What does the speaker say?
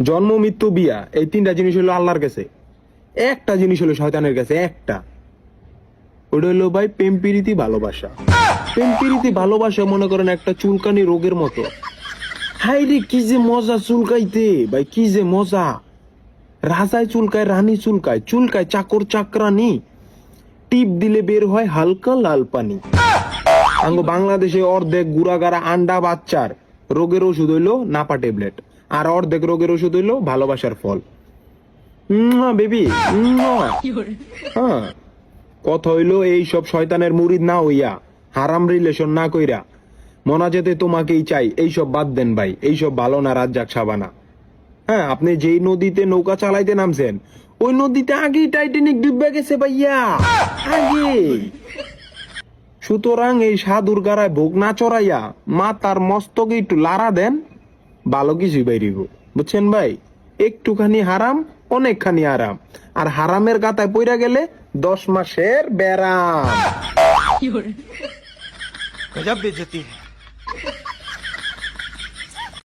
জন্ম মৃত্যু বিয়া এই তিনটা জিনিস হলো আল্লাহর কাছে, একটা জিনিস হলো শয়তানের কাছে, একটা, ওটা হলো ভাই প্রেম প্রীতি ভালোবাসা। প্রেম প্রীতি ভালোবাসা মনে করেন একটা চুলকানি রোগের মতো। হাই রে কি যে মজা চুলকাইতে ভাই, কি যে মজা। রাজায় চুলকায়, রানী চুলকায়, চুলকায় চাকর চাকরানি, টিপ দিলে বের হয় হালকা লাল পানি। আঙ্গ বাংলাদেশে অর্ধেক গুড়াগাড়া আন্ডা বাচ্চার রোগের ওষুধ হইলো নাপা ট্যাবলেট, আর অর্ধেক রোগের ওষুধ হইলো ভালোবাসার ফল। বেবি হ্যাঁ, কথা হইলো এই সব শয়তানের মুরিদ না হইয়া, হারাম রিলেশন না কইরা, মনা যেতে তোমাকেই চাই, এইসব বাদ দেন ভাই, এইসব ভালো না, রাজ্জাক সাবানা। হ্যাঁ, আপনি যেই নদীতে নৌকা চালাইতে নামছেন ওই নদীতে আগেই টাইটানিক ডুবে গেছে ভাইয়া, আগে। সুতরাং এই সাধুর গাড়ায় ভোগ না চড়াইয়া মা তার মস্তকে একটু লাড়া দেন, ভালো কিছুই বাইরিব, বুঝছেন ভাই। একটুখানি হারাম অনেকখানি আরাম, আর হারামের গাতায় পইরা গেলে 10 মাসের ব্যারাম। गजब बेइज्जती है।